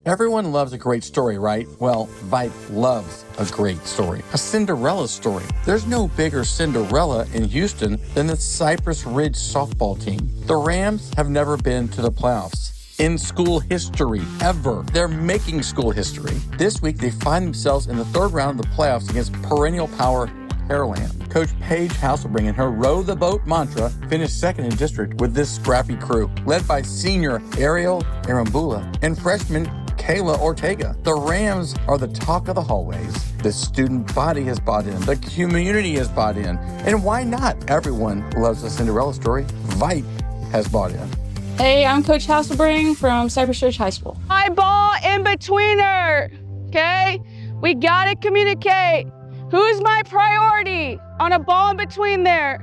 Everyone loves a great story, right? Well, VYPE loves a great story. A Cinderella story. There's no bigger Cinderella in Houston than the Cypress Ridge softball team. The Rams have never been to the playoffs in school history, ever. They're making school history. This week, they find themselves in the third round of the playoffs against perennial power Pearland. Coach Paige Hasselbring and her row the boat mantra finished second in district with this scrappy crew, led by senior Ariel Arambula and freshman Kayla Ortega. The Rams are the talk of the hallways. The student body has bought in. The community has bought in. And why not? Everyone loves a Cinderella story. VYPE has bought in. Hey, I'm Coach Hasselbring from Cypress Ridge High School. My ball in betweener, okay? We gotta communicate. Who's my priority on a ball in between there?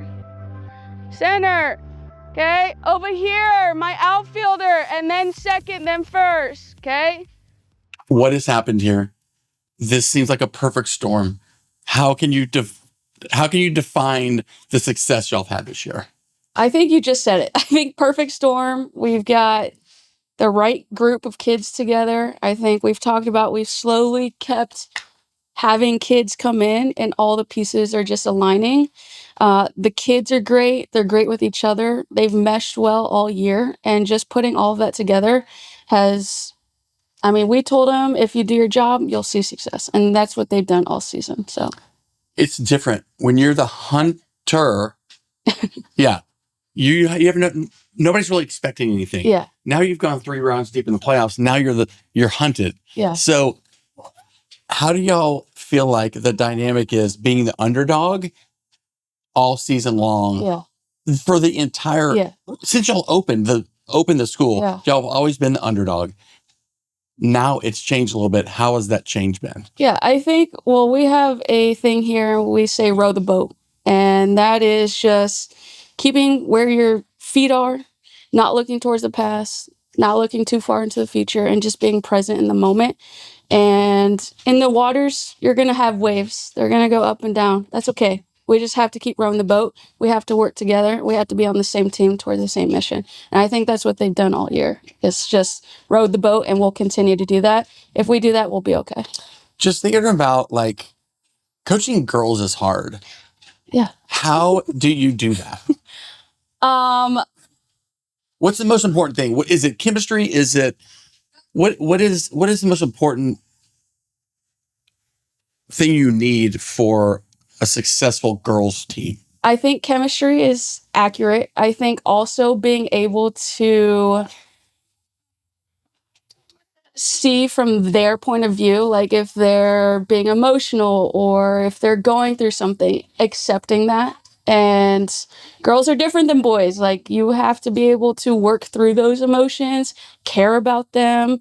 Center, okay? Over here, my outfielder, and then second, then first, okay? What has happened here? This seems like a perfect storm. How can you define the success y'all have had this year? I think you just said it. I think perfect storm. We've got the right group of kids together. I think we've slowly kept having kids come in and all the pieces are just aligning. The kids are great. They're great with each other. They've meshed well all year, and just putting all of that together we told them, if you do your job, you'll see success. And that's what they've done all season. So it's different when you're the hunter. Yeah. You have nobody's really expecting anything. Yeah. Now you've gone 3 rounds deep in the playoffs. Now you're hunted. Yeah. So how do y'all feel like the dynamic is being the underdog all season long? Yeah. For the entire since y'all opened the school, y'all have always been the underdog. Now it's changed a little bit. How has that change been? Yeah, I think, we have a thing here, we say row the boat. And that is just keeping where your feet are, not looking towards the past, not looking too far into the future, and just being present in the moment. And in the waters, you're going to have waves. They're going to go up and down. That's okay. We just have to keep rowing the boat. We have to work together. We have to be on the same team toward the same mission. And I think that's what they've done all year. It's just rowed the boat, and we'll continue to do that. If we do that, we'll be okay. Just thinking about, coaching girls is hard. Yeah. How do you do that? What's the most important thing? Is it chemistry? Is it what is the most important thing you need for a successful girls team? I think chemistry is accurate. I think also being able to see from their point of view, like if they're being emotional or if they're going through something, accepting that. And girls are different than boys. Like, you have to be able to work through those emotions, care about them,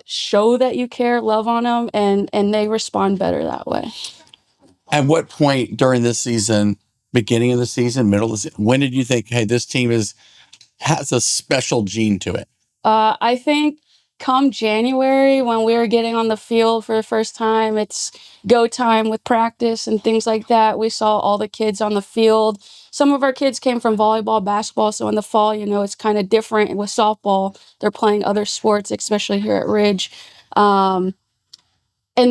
show that you care, love on them, and they respond better that way. At what point during this season, beginning of the season, middle of the season, when did you think, hey, this team has a special gene to it? I think come January, when we were getting on the field for the first time, it's go time with practice and things like that. We saw all the kids on the field. Some of our kids came from volleyball, basketball, so in the fall, it's kind of different. With softball, they're playing other sports, especially here at Ridge. And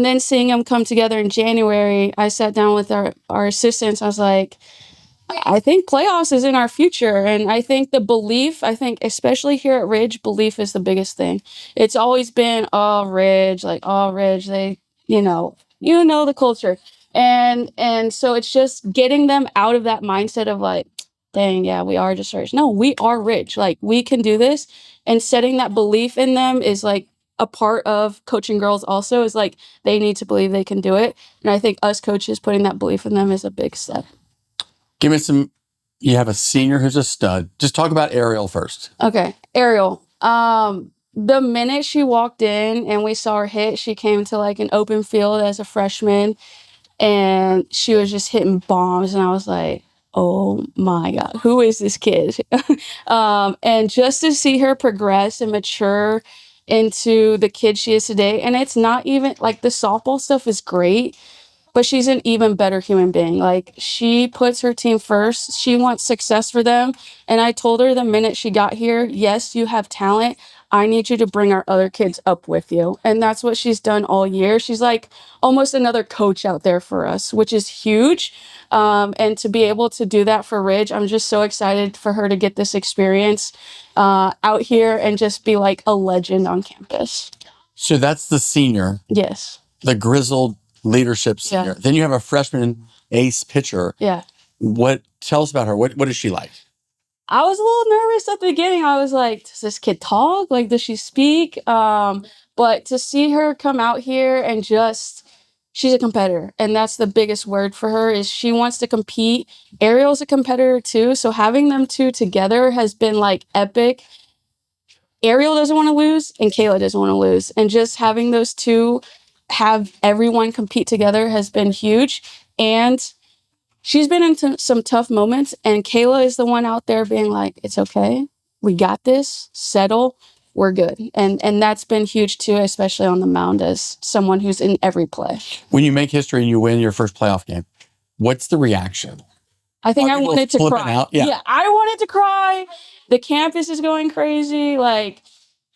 then seeing them come together in January, I sat down with our assistants. I was like, I think playoffs is in our future. And I think especially here at Ridge, belief is the biggest thing. It's always been, Ridge, they, the culture. And so it's just getting them out of that mindset of like, dang, yeah, we are just Ridge. No, we are Ridge. Like, we can do this. And setting that belief in them is like a part of coaching girls also, is like they need to believe they can do it. And I think us coaches putting that belief in them is a big step. Give me you have a senior who's a stud. Just talk about Ariel first. Okay, Ariel. The minute she walked in and we saw her hit, she came to like an open field as a freshman and she was just hitting bombs. And I was like, oh my God, who is this kid? And just to see her progress and mature into the kid she is today. And it's not even like the softball stuff is great, but she's an even better human being. Like, she puts her team first. She wants success for them. And I told her the minute she got here, yes, you have talent. I need you to bring our other kids up with you. And that's what she's done all year. She's like almost another coach out there for us, which is huge. And to be able to do that for Ridge, I'm just so excited for her to get this experience out here and just be like a legend on campus. So that's the senior. Yes. The grizzled leadership senior. Yeah. Then you have a freshman ace pitcher. Yeah. Tell us about her. What is she like? I was a little nervous at the beginning. I was like, does this kid talk? Like, does she speak? But to see her come out here and just, she's a competitor. And that's the biggest word for her is she wants to compete. Ariel's a competitor too. So having them two together has been like epic. Ariel doesn't want to lose and Kayla doesn't want to lose. And just having those two have everyone compete together has been huge. And she's been into some tough moments, and Kayla is the one out there being like, it's okay. We got this. Settle. We're good. And that's been huge too, especially on the mound as someone who's in every play. When you make history and you win your first playoff game, what's the reaction? I think I wanted to cry. Out? Yeah, I wanted to cry. The campus is going crazy. Like,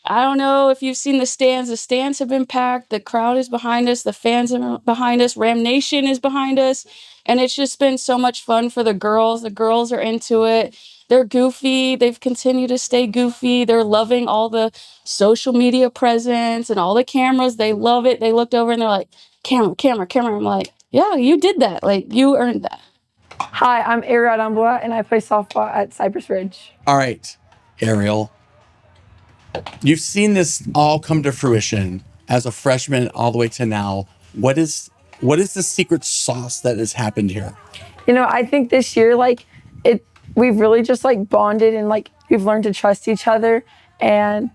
I don't know if you've seen the stands. The stands have been packed. The crowd is behind us. The fans are behind us. Ram Nation is behind us. And it's just been so much fun for the girls. The girls are into it. They're goofy. They've continued to stay goofy. They're loving all the social media presence and all the cameras. They love it. They looked over and they're like, camera, camera, camera. I'm like, yeah, you did that. Like, you earned that. Hi, I'm Ariel Arambula, and I play softball at Cypress Ridge. All right, Ariel. You've seen this all come to fruition as a freshman all the way to now. What is the secret sauce that has happened here? You know, I think this year, we've really just bonded and we've learned to trust each other. And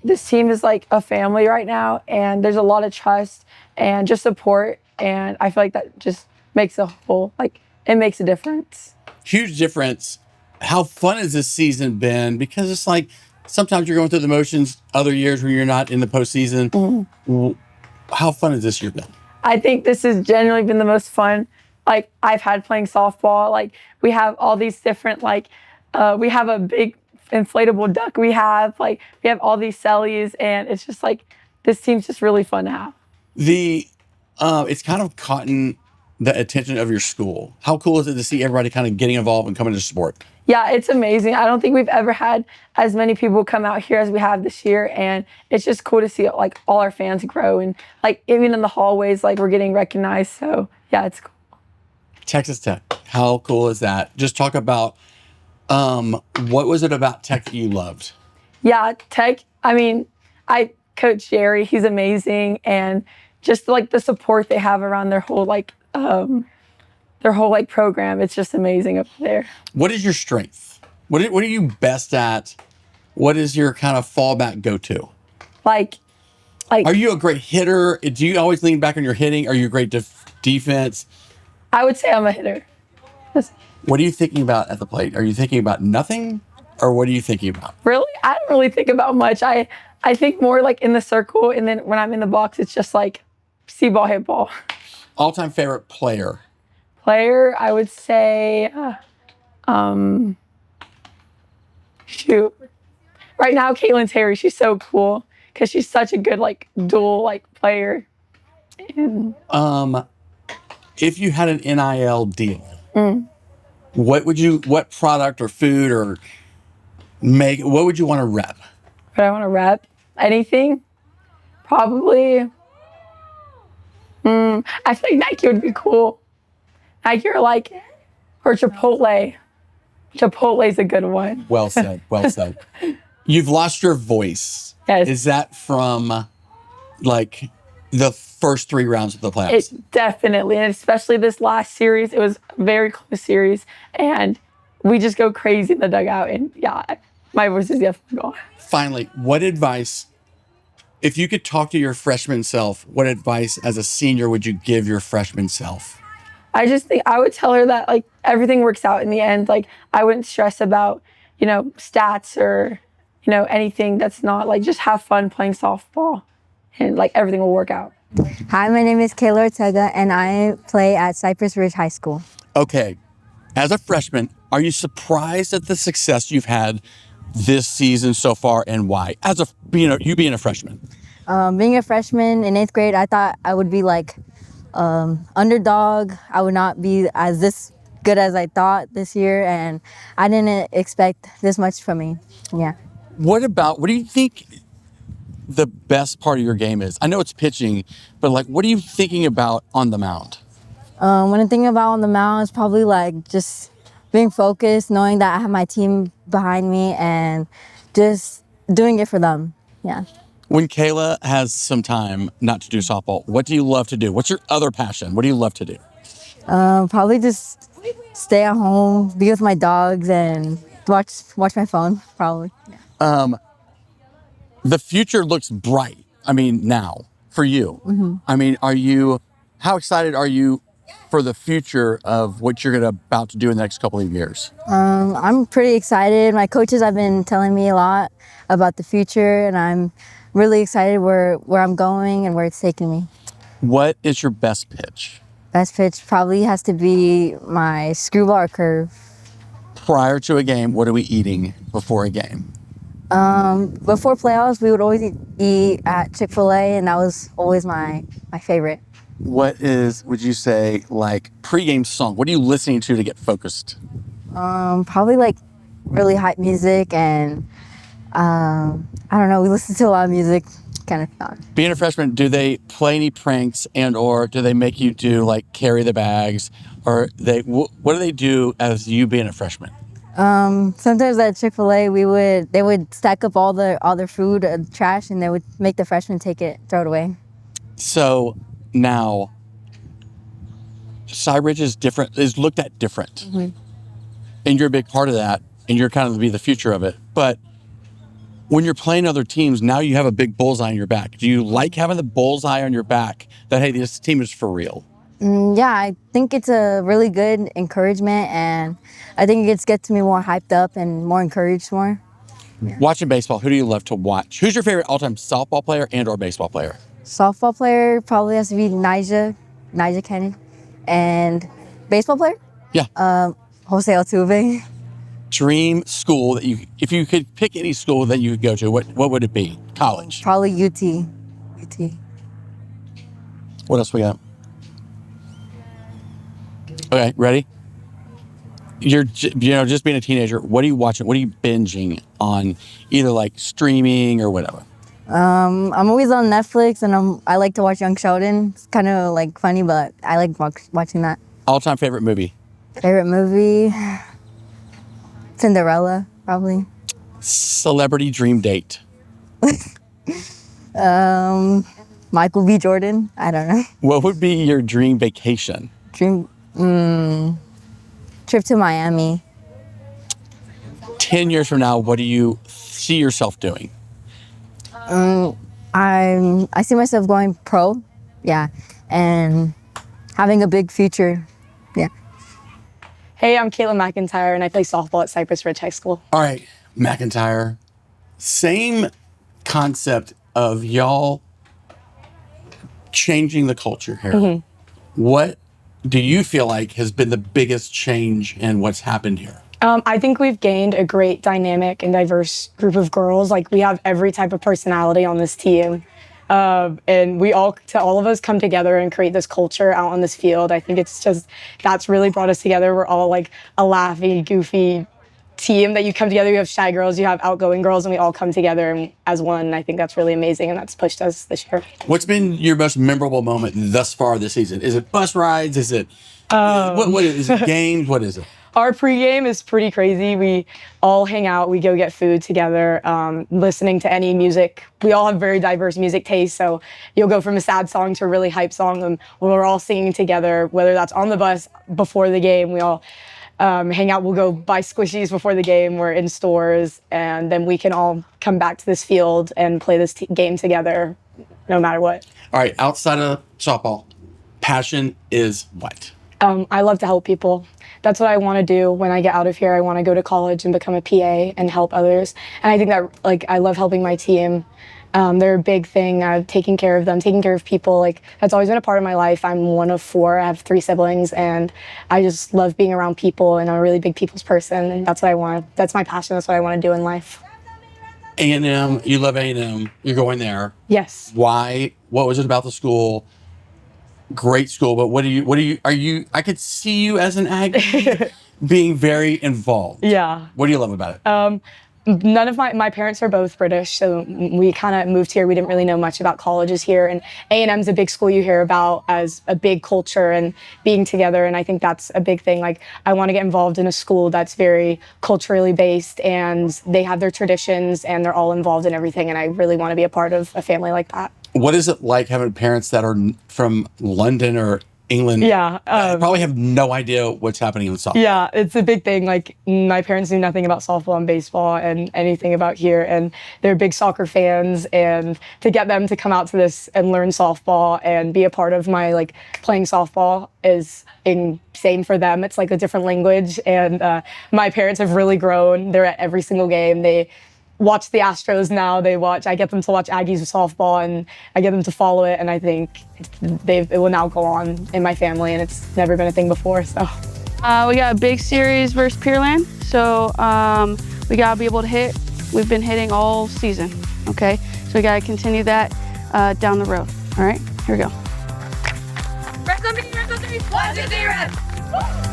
this team is like a family right now, and there's a lot of trust and just support. And I feel like that just makes it makes a difference. Huge difference. How fun has this season been? Because it's like, sometimes you're going through the motions, other years where you're not in the postseason. Mm-hmm. How fun has this year been? I think this has generally been the most fun I've had playing softball. We have all these different, we have a big inflatable duck. We have all these cellies, and it's just this team's just really fun to have. It's kind of caught the attention of your school. How cool is it to see everybody kind of getting involved and coming to sport? Yeah, it's amazing. I don't think we've ever had as many people come out here as we have this year, and it's just cool to see all our fans grow, and even in the hallways, we're getting recognized. So yeah, it's cool. Texas Tech, how cool is that? Just talk about what was it about Tech that you loved? Yeah, Tech. I mean, Coach Jerry, he's amazing, and just the support they have around their whole program. It's just amazing up there. What is your strength? What are you best at? What is your kind of fallback go-to? Are you a great hitter? Do you always lean back on your hitting? Are you a great defense? I would say I'm a hitter. What are you thinking about at the plate? Are you thinking about nothing, or what are you thinking about? Really? I don't really think about much. I think more in the circle, and then when I'm in the box, it's just see ball, hit ball. All-time favorite player? I would say, shoot. Right now, Caitlin's Harry. She's so cool because she's such a good dual player. And, if you had an NIL deal, what product or food or what would you want to rep? Would I want to rep? Anything? Probably. I feel like Nike would be cool. Nike or Chipotle. Chipotle's a good one. Well said. Well said. You've lost your voice. Yes. Is that from the first 3 rounds of the playoffs? It definitely, and especially this last series, it was a very close series, and we just go crazy in the dugout, and yeah, my voice is definitely gone. Finally, what advice, if you could talk to your freshman self, what advice as a senior would you give your freshman self? I just think I would tell her that everything works out in the end. I wouldn't stress about, stats or, anything that's not just have fun playing softball, and everything will work out. Hi, my name is Kayla Ortega, and I play at Cypress Ridge High School. Okay, as a freshman, are you surprised at the success you've had this season so far, and why? As you being a freshman. Being a freshman in 8th grade, I thought I would be like underdog. I would not be as this good as I thought this year, and I didn't expect this much from me. Yeah. What do you think the best part of your game is? I know it's pitching, but like, what are you thinking about on the mound? When I'm thinking about on the mound, it's probably like just being focused, knowing that I have my team behind me, and just doing it for them. Yeah. When Kayla has some time not to do softball, what do you love to do? What's your other passion? What do you love to do? Probably just stay at home, be with my dogs, and watch my phone. Probably. The future looks bright. I mean, now for you. Mm-hmm. I mean, how excited are you for the future of what you're about to do in the next couple of years? I'm pretty excited. My coaches have been telling me a lot about the future, and I'm really excited where I'm going and where it's taking me. What is your best pitch? Best pitch probably has to be my screwball or curve. Prior to a game, what are we eating before a game? Before playoffs, we would always eat at Chick-fil-A, and that was always my favorite. What would you say, like pregame song? What are you listening to get focused? Probably like really hype music, and I don't know, we listen to a lot of music, kind of fun. Being a freshman, do they play any pranks or do they make you do like carry the bags, or what do they do as you being a freshman? Sometimes at Chick-fil-A, they would stack up all their food, trash, and they would make the freshmen take it, throw it away. So now, Cypress Ridge is looked at different, Mm-hmm. and you're a big part of that, and you're kind of to be the future of it. But when you're playing other teams, now you have a big bullseye on your back. Do you like having the bullseye on your back that, hey, this team is for real? Yeah, I think it's a really good encouragement, and I think it gets me more hyped up and more encouraged more. Yeah. Watching baseball, who do you love to watch? Who's your favorite all-time softball player or baseball player? Softball player probably has to be Nyjah Kennedy. And baseball player? Yeah. Jose Altuve. Dream school if you could pick any school that you could go to, what would it be? College? Probably UT. What else we got? Okay, ready? You're just being a teenager. What are you watching? What are you binging on, either like streaming or whatever? I'm always on Netflix, and I like to watch Young Sheldon. It's kind of like funny, but I like watching that. All-time favorite movie? Favorite movie? Cinderella, probably. Celebrity dream date? Michael B. Jordan. I don't know. What would be your dream vacation? Trip to Miami. 10 years from now, what do you see yourself doing? I see myself going pro, yeah, and having a big future, yeah. Hey, I'm Kayla McIntyre, and I play softball at Cypress Ridge High School. All right, McIntyre, same concept of y'all changing the culture here. Mm-hmm. What do you feel like has been the biggest change in what's happened here? I think we've gained a great dynamic and diverse group of girls. Like, we have every type of personality on this team. And all of us come together and create this culture out on this field. I think that's really brought us together. We're all like a laughy, goofy team that you come together. You have shy girls, you have outgoing girls, and we all come together as one. And I think that's really amazing, and that's pushed us this year. What's been your most memorable moment thus far this season? Is it bus rides? Is it, is it games? What is it? Our pregame is pretty crazy. We all hang out, we go get food together, listening to any music. We all have very diverse music tastes, so you'll go from a sad song to a really hype song, and we're all singing together, whether that's on the bus before the game. We all hang out, we'll go buy squishies before the game, we're in stores, and then we can all come back to this field and play this game together, no matter what. All right, outside of softball, passion is what? I love to help people. That's what I want to do when I get out of here. I want to go to college and become a PA and help others. And I think that, like, I love helping my team They're a big thing. Taking care of them, taking care of people. Like, that's always been a part of my life. I'm one of 4. I have 3 siblings, and I just love being around people, and I'm a really big people's person, and that's what I want. That's my passion. That's what I want to do in life. A&M, you love A&M. You're going there. Yes. Why? What was it about the school? Great school, but I could see you as an Aggie being very involved. Yeah. What do you love about it? None of my parents are both British, so we kind of moved here. We didn't really know much about colleges here, and A&M's a big school you hear about as a big culture and being together, and I think that's a big thing. Like, I want to get involved in a school that's very culturally based, and they have their traditions, and they're all involved in everything, and I really want to be a part of a family like that. What is it like having parents that are from London or England? Yeah. Probably have no idea what's happening in softball. Yeah, it's a big thing. Like, my parents knew nothing about softball and baseball and anything about here, and they're big soccer fans, and to get them to come out to this and learn softball and be a part of my, like, playing softball is insane for them. It's like a different language, and my parents have really grown. They're at every single game. They watch the Astros now. I get them to watch Aggies softball, and I get them to follow it, and I think it will now go on in my family, and it's never been a thing before, so. We got a big series versus Pearland, so we gotta be able to hit. We've been hitting all season, okay? So we gotta continue that down the road, all right? Here we go. Rest on me, rest on 3, 1, 2, 3, rest!